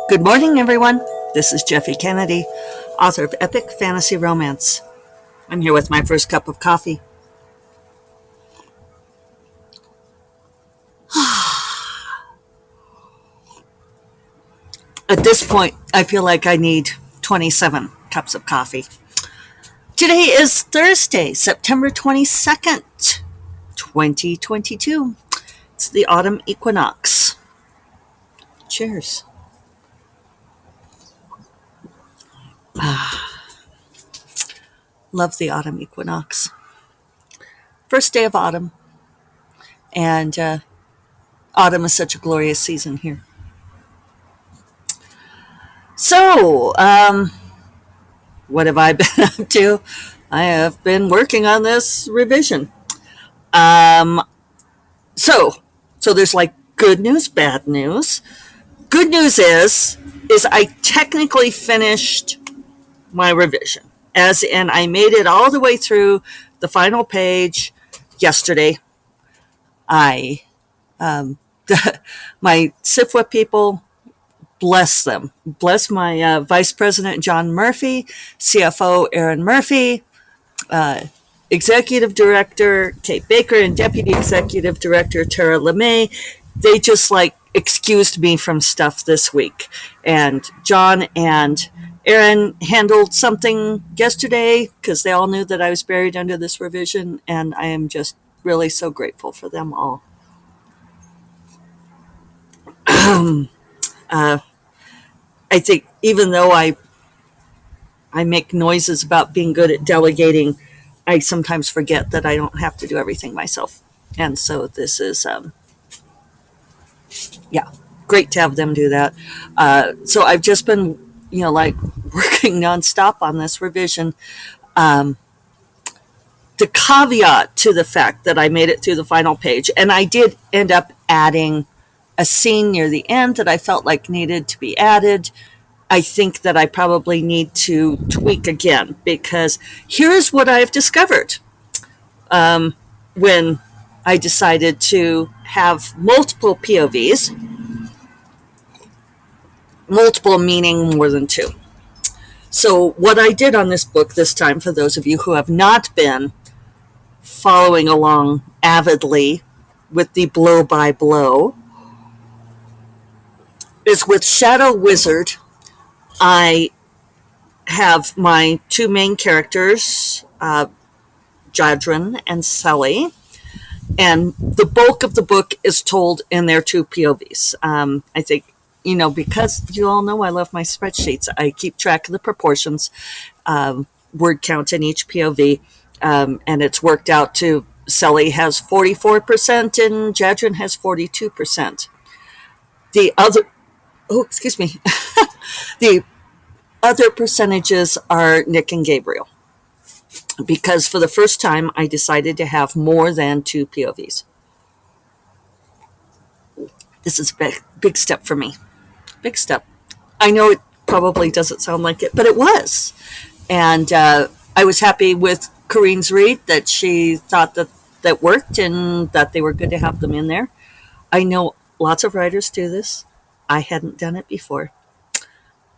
Good morning, everyone. This is Jeffe Kennedy, author of Epic Fantasy Romance. I'm here with my first cup of coffee. At this point, I feel like I need 27 cups of coffee. Today is Thursday, September 22nd, 2022. It's the autumn equinox. Cheers. Love the autumn equinox. First day of autumn, and autumn is such a glorious season here. So, what have I been up to? I have been working on this revision. Um, so, so there's like good news, bad news. Good news is I technically finished my revision, as in I made it all the way through the final page yesterday. I, my SIFWA people, bless them. Bless my Vice President John Murphy, CFO Aaron Murphy, Executive Director Kate Baker, and Deputy Executive Director Tara LeMay. They just like excused me from stuff this week. And John and Aaron handled something yesterday because they all knew that I was buried under this revision, and I am just really so grateful for them all. I think even though I make noises about being good at delegating, I sometimes forget that I don't have to do everything myself. And so this is, yeah, great to have them do that. So I've just been, like working nonstop on this revision. Um, the caveat to the fact that I made it through the final page, and I did end up adding a scene near the end that I felt like needed to be added. I think that I probably need to tweak again because here's what I've discovered when I decided to have multiple POVs, multiple meaning more than two. So, what I did on this book this time, for those of you who have not been following along avidly with the blow by blow, is with Shadow Wizard. I have my two main characters, Jadrin and Sully, and the bulk of the book is told in their two POVs. I think, because you all know I love my spreadsheets, I keep track of the proportions, word count in each POV, and it's worked out to Sully has 44% and Jadrin has 42%. The other, excuse me, the other percentages are Nick and Gabriel, because for the first time I decided to have more than two POVs. This is a big step for me. Big step. I know it probably doesn't sound like it, but it was. And I was happy with Corinne's read, that she thought that worked and that they were good to have them in there. I know lots of writers do this. I hadn't done it before.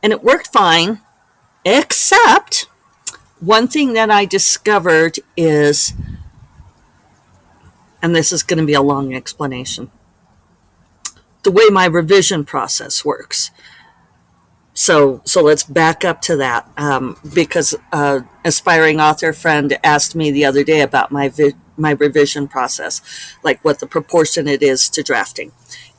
And it worked fine, except one thing that I discovered is, and this is going to be a long explanation, the way my revision process works. So let's back up to that, because aspiring author friend asked me the other day about my revision process, like what the proportion it is to drafting.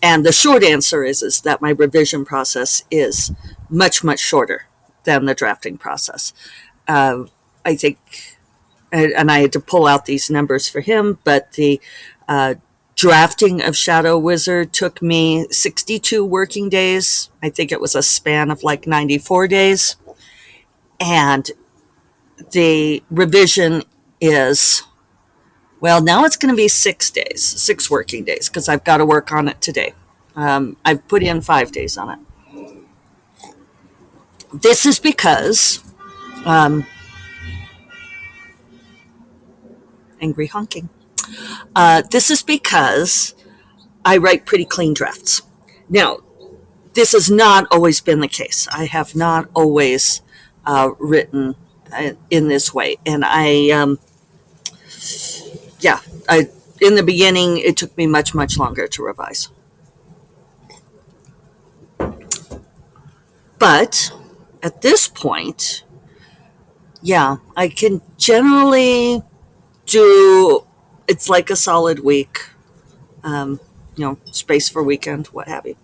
And the short answer is that my revision process is much, much shorter than the drafting process. I think, and I had to pull out these numbers for him, but the drafting of Shadow Wizard took me 62 working days. I think it was a span of like 94 days. And the revision is, well, now it's going to be 6 days, 6 working days, because I've got to work on it today. I've put in 5 days on it. This is because, angry honking. This is because I write pretty clean drafts. Now, this has not always been the case. I have not always written in this way. And yeah, in the beginning, it took me much, much longer to revise. But at this point, yeah, I can generally do, it's like a solid week, um, space for weekend, what have you.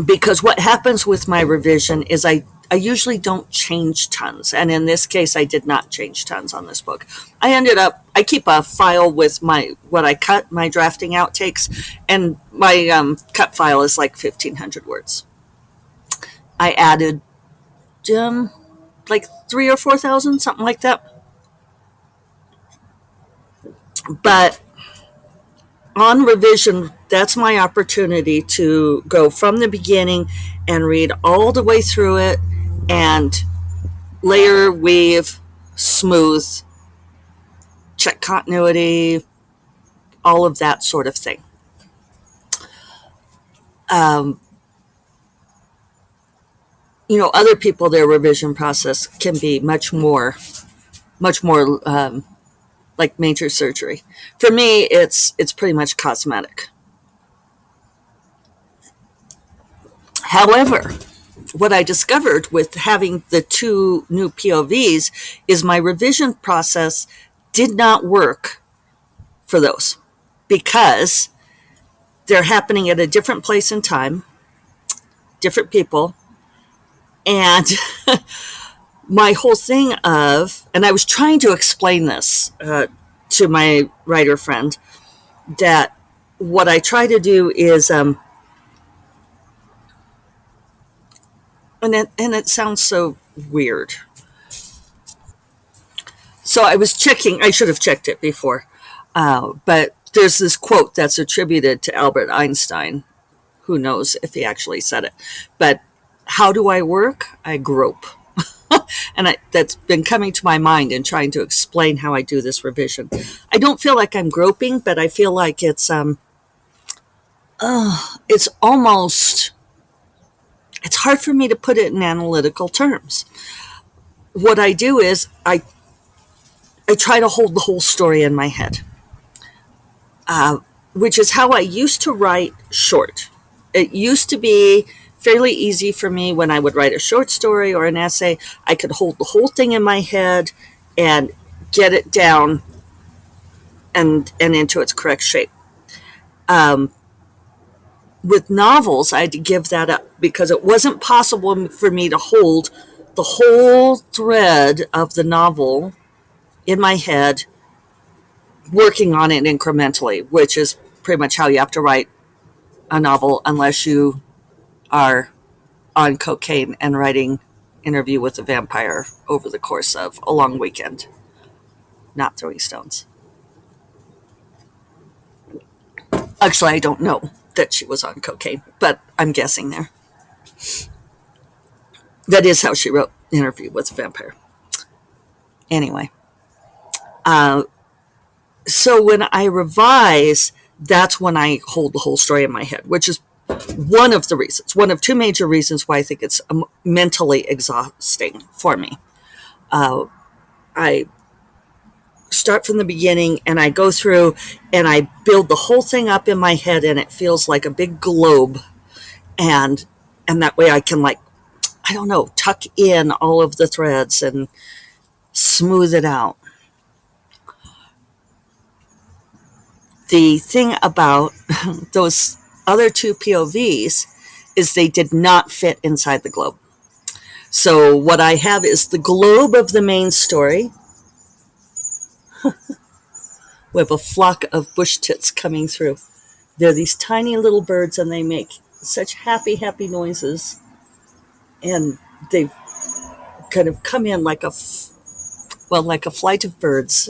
Because what happens with my revision is I usually don't change tons. And in this case, I did not change tons on this book. I keep a file with what I cut, my drafting outtakes, and my cut file is like 1,500 words. I added like 3 or 4,000, something like that. But on revision, that's my opportunity to go from the beginning and read all the way through it and layer, weave, smooth, check continuity, all of that sort of thing. Um, Other people, their revision process can be much more like major surgery. For me, it's pretty much cosmetic. However, what I discovered with having the two new POVs is my revision process did not work for those because they're happening at a different place in time, different people, and my whole thing and I was trying to explain this to my writer friend, that what I try to do is, and it sounds so weird. So I was checking, I should have checked it before, but there's this quote that's attributed to Albert Einstein. Who knows if he actually said it? But how do I work? I grope. And that's been coming to my mind in trying to explain how I do this revision. I don't feel like I'm groping, but I feel like it's almost, it's hard for me to put it in analytical terms. What I do is I try to hold the whole story in my head, which is how I used to write short. It used to be fairly easy for me when I would write a short story or an essay. I could hold the whole thing in my head and get it down and into its correct shape. Um, with novels, I had to give that up because it wasn't possible for me to hold the whole thread of the novel in my head, working on it incrementally, which is pretty much how you have to write a novel unless you are on cocaine and writing Interview with a Vampire over the course of a long weekend, not throwing stones. Actually, I don't know that she was on cocaine, but I'm guessing there. That is how she wrote Interview with a Vampire. Anyway, uh, so when I revise, that's when I hold the whole story in my head, which is one of the reasons, one of two major reasons why I think it's mentally exhausting for me. I start from the beginning and I go through and I build the whole thing up in my head and it feels like a big globe, and that way I can, like, I don't know, tuck in all of the threads and smooth it out. The thing about those other two POVs is they did not fit inside the globe. So what I have is the globe of the main story. We have a flock of bush tits coming through. They're these tiny little birds and they make such happy, happy noises. And they kind of come in like like a flight of birds.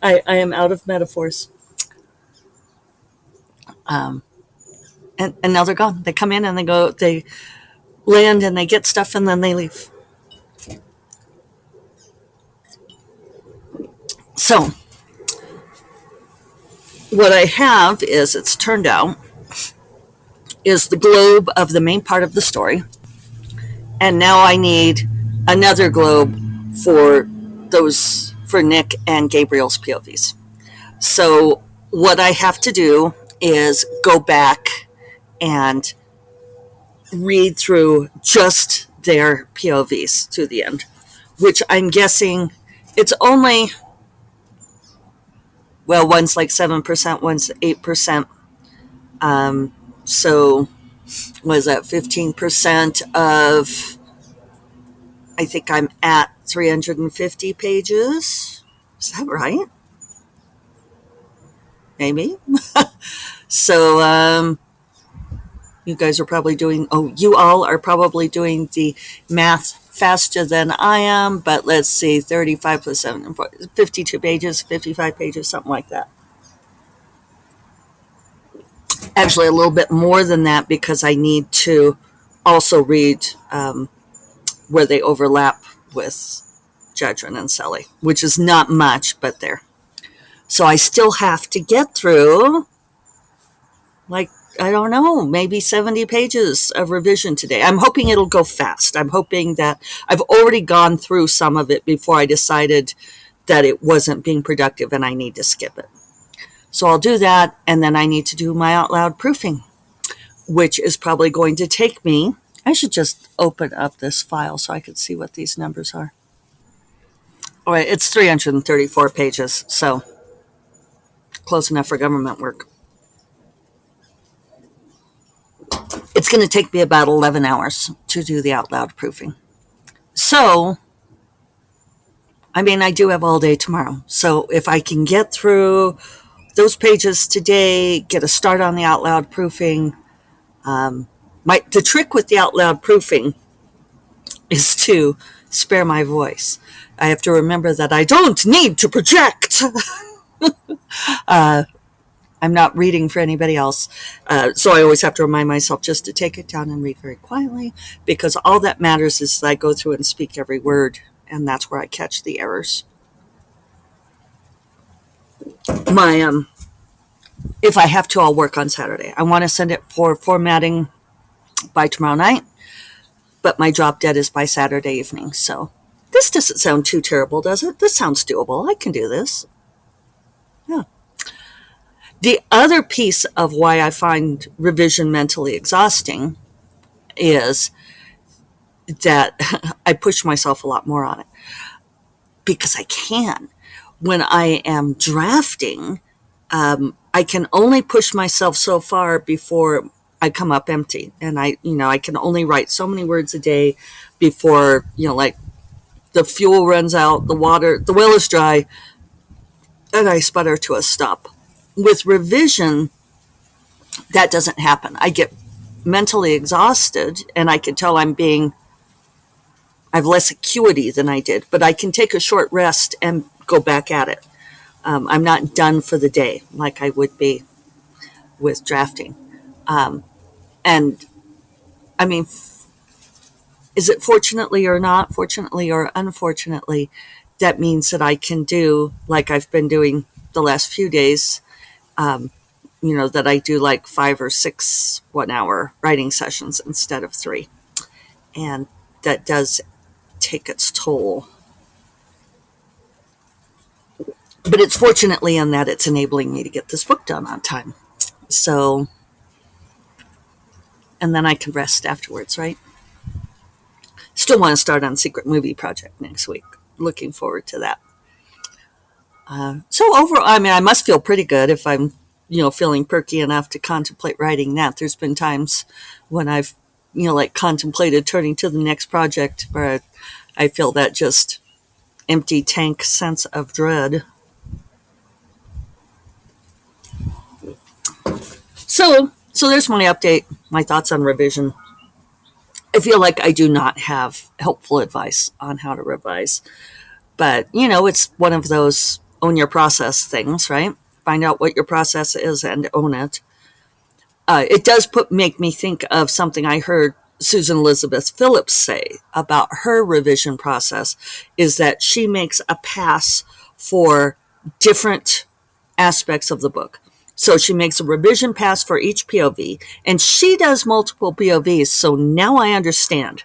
I am out of metaphors. And now they're gone. They come in and they land and they get stuff and then they leave. So what I have is, it's turned out is the globe of the main part of the story. And now I need another globe for for Nick and Gabriel's POVs. So what I have to do is go back and read through just their POVs to the end, which I'm guessing it's only, well, one's like 7%, one's 8%. So was that 15% of, I think I'm at 350 pages. Is that right? Maybe. So you guys are probably doing, you all are probably doing the math faster than I am, but let's see, 35 plus 7, 52 pages, 55 pages, something like that. Actually, a little bit more than that because I need to also read where they overlap with Jedrin and Sully, which is not much, but there. So I still have to get through, like, I don't know, maybe 70 pages of revision today. I'm hoping it'll go fast. I'm hoping that I've already gone through some of it before I decided that it wasn't being productive and I need to skip it. So I'll do that, and then I need to do my out loud proofing, which is probably going to take me, I should just open up this file so I could see what these numbers are. All right, it's 334 pages, so close enough for government work. It's going to take me about 11 hours to do the out loud proofing. So, I mean, I do have all day tomorrow. So if I can get through those pages today, get a start on the out loud proofing. The trick with the out loud proofing is to spare my voice. I have to remember that I don't need to project. I'm not reading for anybody else. So I always have to remind myself just to take it down and read very quietly, because all that matters is that I go through and speak every word, and that's where I catch the errors. If I have to, I'll work on Saturday. I want to send it for formatting by tomorrow night, but my drop dead is by Saturday evening. So this doesn't sound too terrible, does it? This sounds doable. I can do this. Yeah. The other piece of why I find revision mentally exhausting is that I push myself a lot more on it because I can. When I am drafting, I can only push myself so far before I come up empty. And I can only write so many words a day before, like the fuel runs out, the well is dry, and I sputter to a stop. With revision, that doesn't happen. I get mentally exhausted, and I can tell I have less acuity than I did, but I can take a short rest and go back at it. I'm not done for the day like I would be with drafting. And I mean, is it fortunately or not, fortunately or unfortunately, that means that I can do, like I've been doing the last few days, that I do like 5 or 6 1-hour writing sessions instead of 3. And that does take its toll. But it's fortunately in that it's enabling me to get this book done on time. So, and then I can rest afterwards, right? Still want to start on Secret Movie Project next week. Looking forward to that. So overall, I mean, I must feel pretty good if I'm, feeling perky enough to contemplate writing that. There's been times when I've, contemplated turning to the next project where I feel that just empty tank sense of dread. So there's my update, my thoughts on revision. I feel like I do not have helpful advice on how to revise. But, it's one of those own your process things, right? Find out what your process is and own it. It does make me think of something I heard Susan Elizabeth Phillips say about her revision process, is that she makes a pass for different aspects of the book. So she makes a revision pass for each POV, and she does multiple POVs. So now I understand.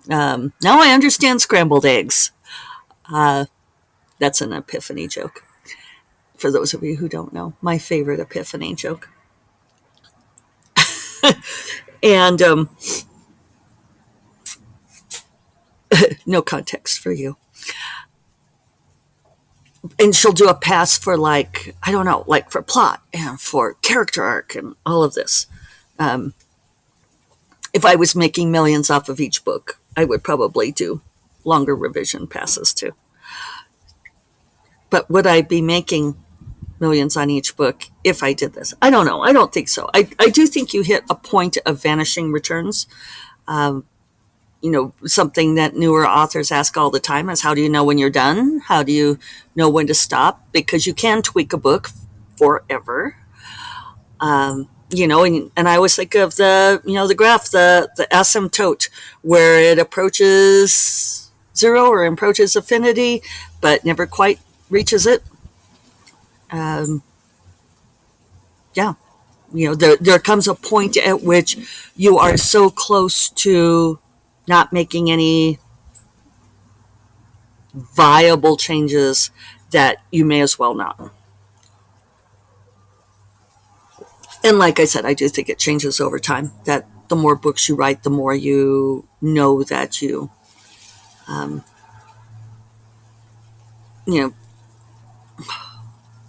Now I understand scrambled eggs. That's an epiphany joke. For those of you who don't know, my favorite epiphany joke. And no context for you. And she'll do a pass for, like, I don't know, like for plot and for character arc and all of this. If I was making millions off of each book, I would probably do longer revision passes too. But would I be making millions on each book if I did this? I don't know. I don't think so. I do think you hit a point of vanishing returns. Something that newer authors ask all the time is, how do you know when you're done? How do you know when to stop? Because you can tweak a book forever. And I always think of the graph, the asymptote, where it approaches zero or approaches affinity, but never quite reaches it. Yeah. There comes a point at which you are so close to not making any viable changes that you may as well not. And like I said, I do think it changes over time, that the more books you write, the more you know that you know,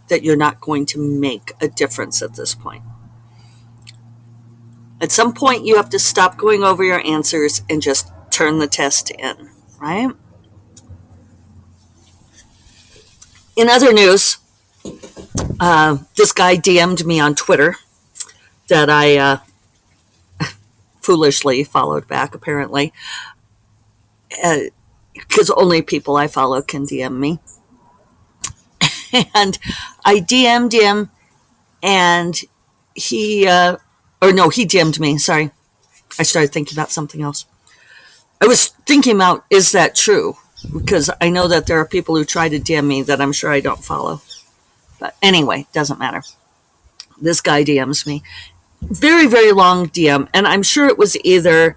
that you're not going to make a difference at this point. At some point, you have to stop going over your answers and just turn the test in, right? In other news, this guy DM'd me on Twitter that I foolishly followed back, apparently, because only people I follow can DM me. And I DM'd him, and he DM'd me. Sorry. I started thinking about something else. I was thinking about, is that true? Because I know that there are people who try to DM me that I'm sure I don't follow. But anyway, doesn't matter. This guy DMs me. Very, very long DM. And I'm sure it was either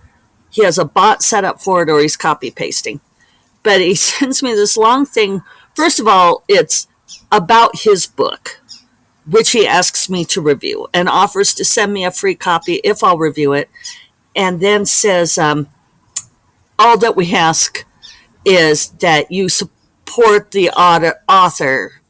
he has a bot set up for it or he's copy pasting. But he sends me this long thing. First of all, it's about his book, which he asks me to review, and offers to send me a free copy if I'll review it. And then says, all that we ask is that you support the author.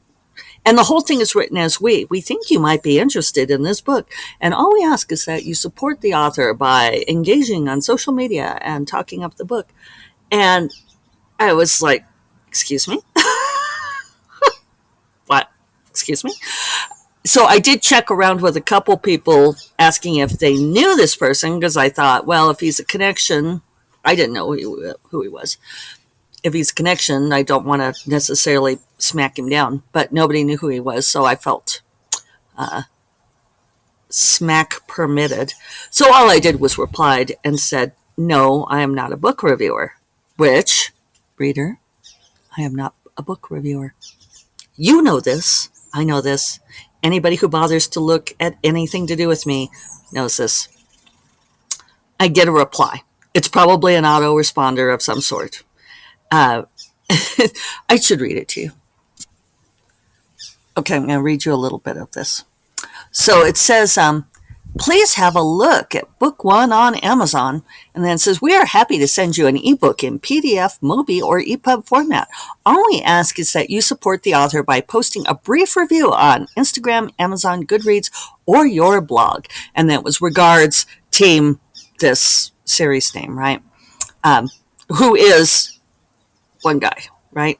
And the whole thing is written as we think you might be interested in this book. And all we ask is that you support the author by engaging on social media and talking up the book. And I was like, excuse me? What? Excuse me? So I did check around with a couple people asking if they knew this person, because I thought, well, if he's a connection, I didn't know who he was. If he's a connection, I don't want to necessarily smack him down, but nobody knew who he was, so I felt smack permitted. So all I did was replied and said, no, I am not a book reviewer, which, reader, I am not a book reviewer. You know this. I know this. Anybody who bothers to look at anything to do with me knows this. I get a reply. It's probably an autoresponder of some sort. I should read it to you. Okay, I'm going to read you a little bit of this. So it says, please have a look at Book One on Amazon. And then it says, we are happy to send you an ebook in PDF, MOBI, or EPUB format. All we ask is that you support the author by posting a brief review on Instagram, Amazon, Goodreads, or your blog. And that was regards team, this series name, right? Who is one guy, right?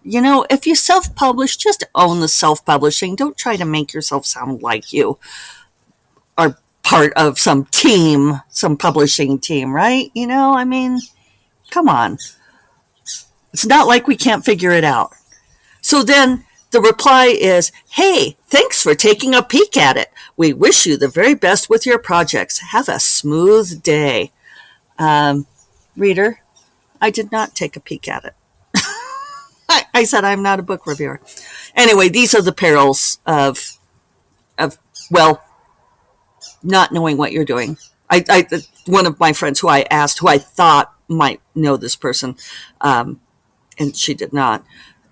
If you self-publish, just own the self-publishing. Don't try to make yourself sound like you are part of some team, some publishing team, right? Come on. It's not like we can't figure it out. So then the reply is, hey, thanks for taking a peek at it. We wish you the very best with your projects. Have a smooth day. Reader, I did not take a peek at it. I said I'm not a book reviewer. Anyway, these are the perils of of, well, not knowing what you're doing. One of my friends who I asked, who I thought might know this person, and she did not.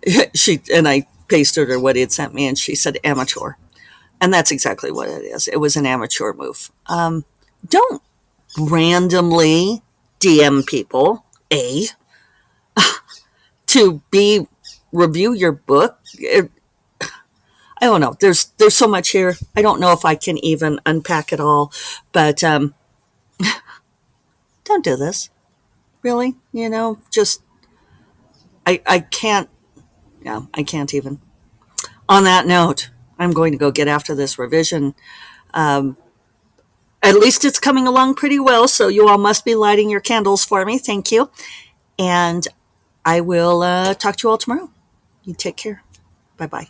I pasted her what he had sent me, and she said amateur, and that's exactly what it is. It was an amateur move. Don't randomly DM people to be review your book. I don't know. There's so much here. I don't know if I can even unpack it all, but don't do this. Really, just I can't. Yeah, I can't even. On that note, I'm going to go get after this revision. At least it's coming along pretty well, so you all must be lighting your candles for me. Thank you. And I will talk to you all tomorrow. You take care. Bye bye.